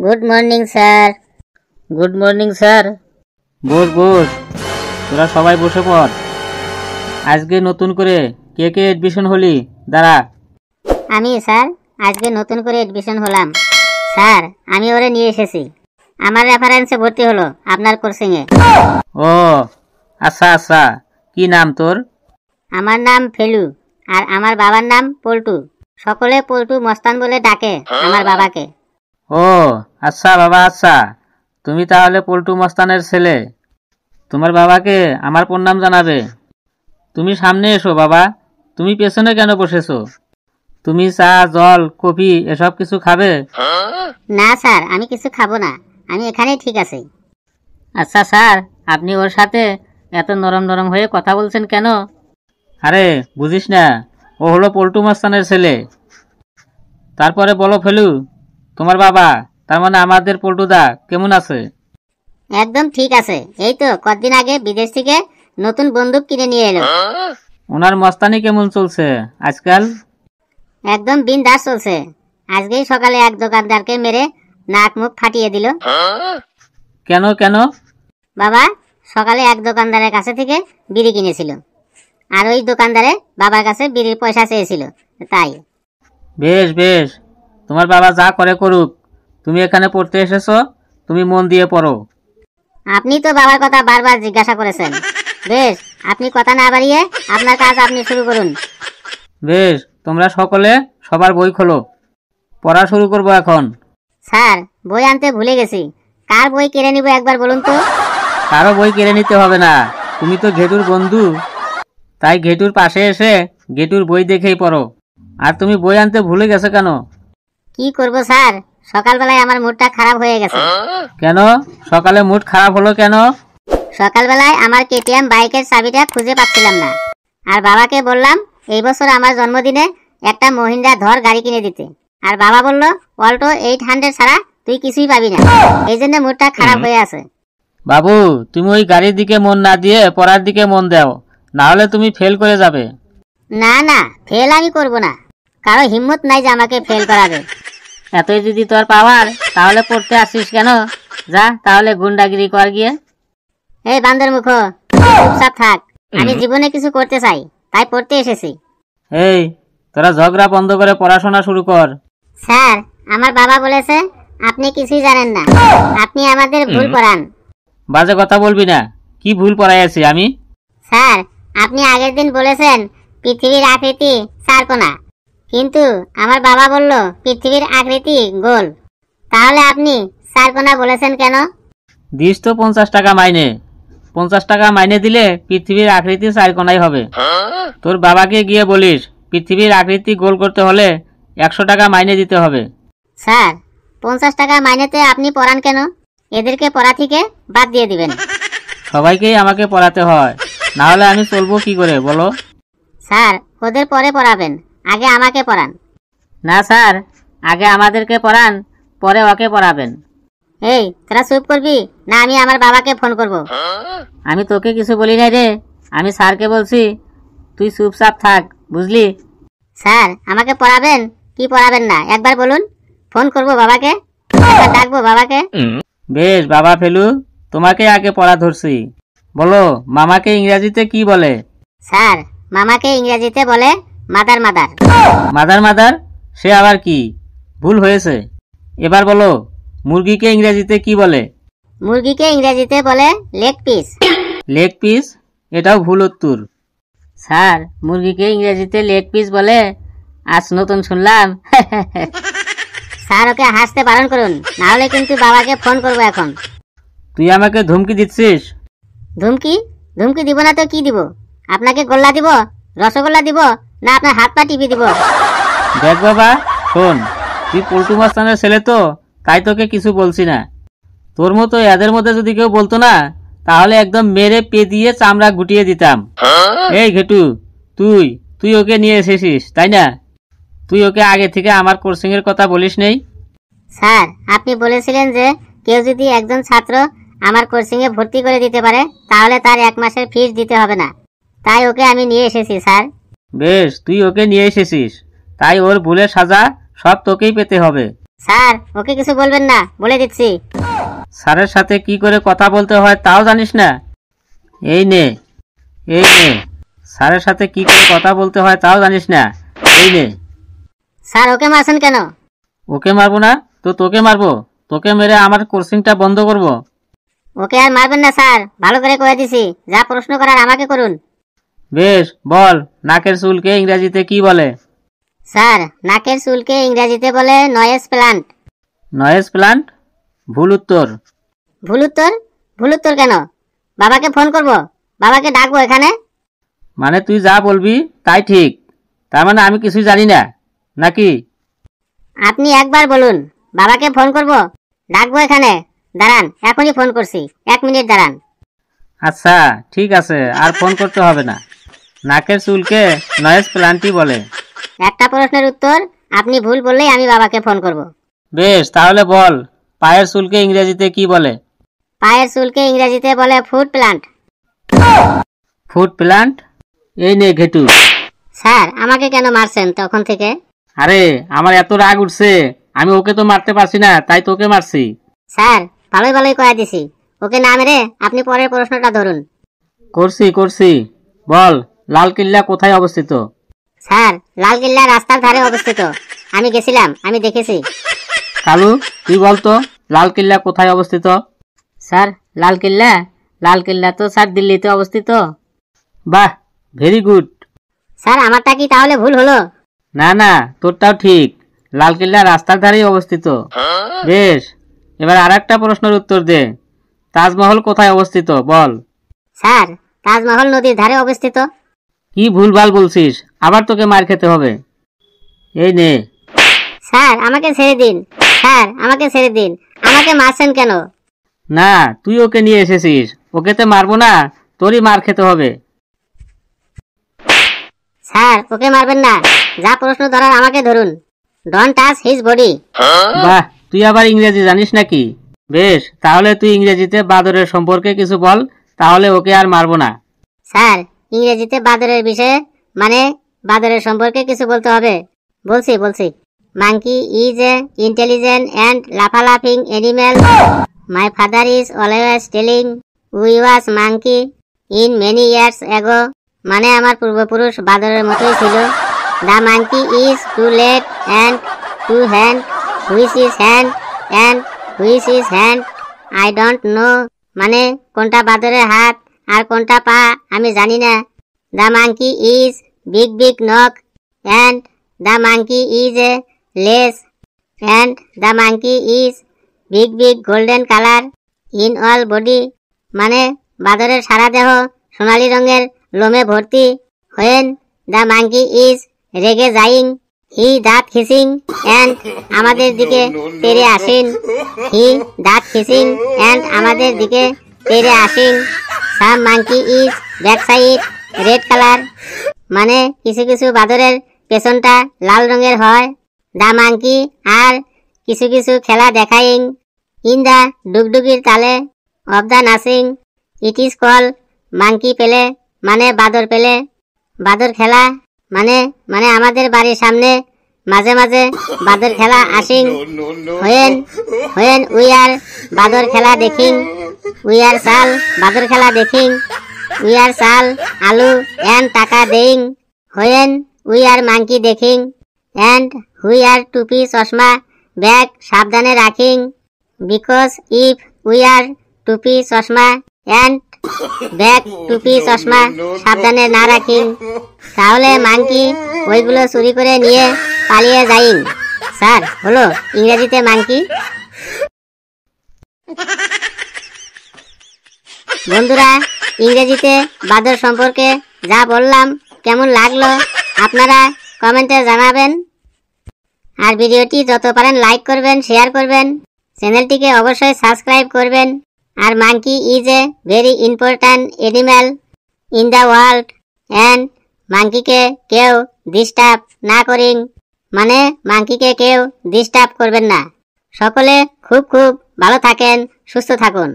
Good morning sir. Good morning sir. বস বস, তোরা সবাই বসে পড়। আজকে নতুন করে কে কে এডমিশন হলি? দাঁড়া। আমি স্যার, আজকে নতুন করে এডমিশন হলাম। স্যার, আমি ওরে নিয়ে এসেছি। আমার রেফারেন্সে ভর্তি হলো আপনার কোচিংয়ে। ও আচ্ছা আচ্ছা, কি নাম তোর? আমার নাম ফেলু, আর আমার বাবার নাম পল্টু। সকলে পল্টু মস্তান বলে ডাকে আমার বাবাকে। ও আচ্ছা বাবা, আচ্ছা। তুমি তাহলে পল্টু মস্তানের ছেলে। তোমার বাবাকে আমার প্রণাম জানাবে। তুমি সামনে এসো বাবা। তুমি পেছনে কেন বসেছো? তুমি চা, জল, কফি এসব কিছু খাবে? না স্যার, আমি কিছু খাবো না, আমি এখানেই ঠিক আছি। আচ্ছা স্যার, আপনি ওর সাথে এত নরম নরম হয়ে কথা বলছেন কেন? আরে বুঝিস না, ও হলো পল্টু মস্তানের ছেলে। তারপরে বলো ফেলু, তোমার বাবা তার মানে আমাদের পল্টুদা কেমন আছে? একদম ঠিক আছে। এই তো কতদিন আগে বিদেশ থেকে নতুন বন্দুক কিনে নিয়ে এলো। ওনার মস্তানি কেমন চলছে আজকাল? একদম বিন্দাস চলছে। আজকেই সকালে এক দোকানদারকে মেরে নাক মুখ ফাটিয়ে দিল। কেন কেন? বাবা সকালে এক দোকানদারের কাছে থেকে বিড়ি কিনেছিল, আর ওই দোকানদারে বাবার কাছে বিড়ির পয়সা চেয়েছিল, তাই। বেশ বেশ, তোমার বাবা যা করে করুক, তুমি এখানে পড়তে এসেছো, তুমি মন দিয়ে পড়ো। আপনি তো বাবার কথা বারবার জিজ্ঞাসা করেছেন। বেশ, আপনি কথা না বাড়িয়ে আপনার কাজ আপনি শুরু করুন। বেশ, তোমরা সকলে সবার বই খোলো, পড়া শুরু করবো এখন। স্যার, বই আনতে ভুলে গেছি। কার বই কেড়ে নিব একবার বলুন তো? কারো বই কেড়ে নিতে হবে না, তুমি তো ঘেটুর বন্ধু, তাই ঘেটুর পাশে এসে ঘেটুর বই দেখেই পড়ো। আর তুমি বই আনতে ভুলে গেছো কেন? কি করব স্যার, সকালবেলায় আমার মুডটা খারাপ হয়ে গেছে। কেন সকালে মুড খারাপ হলো কেন? সকালবেলায় আমার কেটিএম বাইকের চাবিটা খুঁজে পাচ্ছিলাম না, আর বাবাকে বললাম এই বছর আমার জন্মদিনে একটা মহিন্দ্রা ধর গাড়ি কিনে দিতে, আর বাবা বলল অল্টো 800 ছাড়া তুই কিছুই পাবি না। এই জন্য মুডটা খারাপ হয়ে আছে। বাবু, তুমি ওই গাড়ির দিকে মন না দিয়ে পড়ার দিকে মন দাও, না হলে তুমি ফেল করে যাবে। না না, ফেল আমি করব না। কারো হিম্মত নাই যে আমাকে ফেল করাবে। এতই যদি তোর পাওয়ার, তাহলে পড়তে আসিস কেন? যা তাহলে গুন্ডাগিরি কর গিয়ে। এই বান্দর মুখো, চুপচাপ থাক। আমি জীবনে কিছু করতে চাই, তাই পড়তে এসেছি। এই তোরা ঝগড়া বন্ধ করে পড়াশোনা শুরু কর। স্যার, আমার বাবা বলেছে আপনি কিছুই জানেন না, আপনি আমাদের ভুল পড়ান। বাজে কথা বলবি না। কি ভুল পড়াইয়াছি আমি? স্যার, আপনি আগের দিন বলেছেন পৃথিবীর আকৃতি চারকোনা, কিন্তু আমার বাবা বলল পৃথিবীর আকৃতি গোল। তাহলে আপনি চারকোনা বলেছেন কেন? দিস তো 50 টাকা মাইনে। 50 টাকা মাইনে দিলে পৃথিবীর আকৃতি চারকোনাই হবে। তোর বাবাকে গিয়ে বলিস পৃথিবীর আকৃতি গোল করতে হলে 100 টাকা মাইনে দিতে হবে। স্যার, 50 টাকা মাইনেতে আপনি পড়ান কেন? এদেরকে পড়া থেকে বাদ দিয়ে দিবেন। সবাইকেই আমাকে পড়াতে হয়, না হলে আমি চলবো কি করে বলো? স্যার, ওদের পরে পড়াবেন, আগে আমাকে পড়ান। না স্যার, আগে আমাদেরকে পড়ান, পরে ওকে পড়াবেন। এই তোরা চুপ করবি না, আমি আমার বাবাকে ফোন করব। আমি তোকে কিছু বলি নাই রে, আমি স্যারকে বলছি, তুই চুপচাপ থাক, বুঝলি? স্যার, আমাকে পড়াবেন কি পড়াবেন না একবার বলুন। ফোন করব বাবাকে, একবার ডাকবো বাবাকে। বেশ বাবা ফেলু, তোমাকে আগে পড়া ধরছি। বলো, মামাকে ইংরেজিতে কি বলে? স্যার, মামাকে ইংরেজিতে বলে মাদার মাদার। Mother mother? সে আবার কি? ভুল হয়েছে। এবার বলো, মুরগিকে ইংরেজিতে কি বলে? মুরগিকে ইংরেজিতে বলে লেগ পিস। Leg piece? এটাও ভুল উত্তর। স্যার, মুরগিকে ইংরেজিতে লেগ পিস বলে? আজ নতুন শুনলাম। স্যার, ওকে হাসতে বারণ করুন, না হলে কিন্তু বাবাকে ফোন করব এখন। তুই আমাকে ধমকি দিচ্ছিস? ধুমকি? ধুমকি দিব না তো কি দিব? আপনাকে গোল্লা দিব, রসগোল্লা দিব, না আপনার হাত পা টিপি দিব? দেখ বাবা, শোন, তুই পল্টু মাস্তানের ছেলে তো, তাই তোকে কিছু বলছি না। তোর মতো এদের মধ্যে যদি কেউ বলতো না, তাহলে একদম মেরে পে দিয়ে চামড়া গুটিয়ে দিতাম। এই ঘেটু, তুই তুই ওকে নিয়ে এসেছিস তাই না? তুই ওকে আগে থেকে আমার কোচিং এর কথা বলিস নেই? স্যার, আপনি বলেছিলেন যে কেউ যদি একজন ছাত্র আমার কোচিং এ ভর্তি করে দিতে পারে, তাহলে তার 1 মাসের ফিস দিতে হবে না, তাই ওকে আমি নিয়ে এসেছি স্যার। বেশ, তুই ওকে নিয়ে এসেছিস, তাই ওর ভুলের সাজা সব তোকেই পেতে হবে। স্যার ওকে কিছু বলবেন না, বলে দিচ্ছি। স্যারের সাথে কি করে কথা বলতে হয় তাও জানিস না? এই নে, এই নে। স্যারের সাথে কি করে কথা বলতে হয় তাও জানিস না? এই নে। স্যার ওকে মারছেন কেন? ওকে মারবো না তো তোকে মারবো। তোকে মেরে আমার কোচিংটা বন্ধ করব। ওকে আর মারবেন না স্যার, ভালো করে কয়ে দিছি, যা প্রশ্ন করার আমাকে করুন। বেশ, বল নাকের চুলকে ইংরেজিতে কি বলে? স্যার নাকের চুলকে ইংরেজিতে বলে নয়েজ প্লান্ট। Noise plant? ভুল উত্তর। ভুল উত্তর? ভুল উত্তর কেন? বাবাকে ফোন করব, বাবাকে ডাকবো এখানে। মানে তুই যা বলবি তাই ঠিক, তার মানে আমি কিছুই জানি না নাকি? আপনি একবার বলুন, বাবাকে ফোন করব, ডাকবো এখানে। দাঁড়ান, এখনই ফোন করছি, 1 মিনিট দাঁড়ান। আচ্ছা ঠিক আছে, আর ফোন করতে হবে না। নাকের চুলকে নয়েজ প্লান্টই বলে। একটা প্রশ্নের উত্তর আপনি ভুল বললেই আমি বাবাকে ফোন করব। বেশ, তাহলে বল পায়ের চুলকে ইংরেজিতে কি বলে? পায়ের চুলকে ইংরেজিতে বলে ফুট প্লান্ট। Foot plant? এই নে ঘেটু। স্যার আমাকে কেন মারছেন তখন থেকে? আরে আমার এত রাগ উঠছে, আমি ওকে তো মারতে পারছি না, তাই তোকে মারছি। স্যার ভালোই ভালোই কয়ে দিছি, ওকে না মেরে আপনি পরের প্রশ্নটা ধরুন। করছি। বল লালকেল্লা কোথায় অবস্থিত? স্যার লালকেল্লা রাস্তার ধারে অবস্থিত, আমি গেছিলাম, আমি দেখেছি। কালু তুই বলতো লালকেল্লা কোথায় অবস্থিত? স্যার লালকেল্লা তো স্যার দিল্লিতে অবস্থিত। বাহ, ভেরি গুড। স্যার আমারটা কি তাহলে ভুল হলো? না, তোরটাও ঠিক, লালকেল্লা রাস্তার ধারেই অবস্থিত। বেশ, এবার আরেকটা প্রশ্নের উত্তর দে। তাজমহল কোথায় অবস্থিত বল? স্যার তাজমহল নদীর ধারে অবস্থিত। কি ভুলভাল বলছিস, আবার তোকে মার খেতে হবে। এই নে। স্যার আমাকে ছেড়ে দিন, স্যার আমাকে ছেড়ে দিন, আমাকে মারছেন কেন? না, তুই ওকে নিয়ে এসেছিস, ওকে তো মারবো না, তোরই মার খেতে হবে। স্যার ওকে মারবেন না, যা প্রশ্ন ধরার আমাকে ধরুন। Don't touch his body. বাহ, তুই আবার ইংরেজি জানিস নাকি? বেশ, তাহলে তুই ইংরেজিতে বাদরের সম্পর্কে কিছু বল, তাহলে ওকে আর মারবো না। স্যার ইংরেজিতে বাদরের বিষয়ে মানে বাদরের সম্পর্কে কিছু বলতে হবে। বলছি। Monkey is a intelligent and লাফালাফিং animal. My father is always telling we was monkey in many years ago. মানে আমার পূর্বপুরুষ বাদরের মতোই ছিল। The monkey is two leg and two hand, which is hand and which is hand I don't know. মানে কোনটা বাদরের হাত আর কোনটা পা আমি জানি না। The monkey is big knock and the monkey is A less and the monkey is big golden colour in all body. মানে বাদরের সারা দেহ সোনালী রঙের লোমে ভর্তি। হোয়েন দ্য মাঙ্কি ইজ রেগে যাইং হি দাঁত খিসিং অ্যান্ড আমাদের দিকে তেড়ে আসেন। হি দাঁত খিসিং অ্যান্ড আমাদের দিকে তেড়ে আসেন। Some monkey is back side red colour. মানে কিছু বাদরের পেছনটা লাল রঙের হয়। দা মাঙ্কি আর কিছু খেলা দেখাইং ইন দা ডুগডুগির তালে of the nothing. It is call monkey play. মানে বাদর পেলে। বাদর খেলা মানে আমাদের বাড়ির সামনে মাঝে বাদর খেলা আসিং। হোয়েন উই আর বাদর খেলা দেখিং। উই আর সাল বাদর খেলা দেখিং। উই আর সাল আলু এন্ড টাকা দেইং। হোয়েন উই আর মাঙ্কি দেখিং এন্ড হুই আর টুপি চশমা ব্যাগ সাবধানে রাখিং। বিকজ ইফ উই আর টুপি চশমা এন্ড ব্যাগ টুপি চশমা সাবধানে না রাখিং, তাহলে মাঙ্কি ওইগুলো চুরি করে নিয়ে পালিয়ে যাইং। স্যার হলো ইংরেজিতে মাঙ্কি। বন্ধুরা ইংরেজিতে বাদর সম্পর্কে যা বললাম কেমন লাগলো আপনারা কমেন্টে জানাবেন। আর ভিডিওটি যত পারেন লাইক করবেন, শেয়ার করবেন, চ্যানেলটিকে অবশ্যই সাবস্ক্রাইব করবেন। আর monkey is a very important animal in the world and মাঙ্কিকে কেউ ডিস্টার্ব না করিং। মানে মাঙ্কিকে কেউ ডিস্টার্ব করবেন না। সকলে খুব ভালো থাকেন, সুস্থ থাকুন।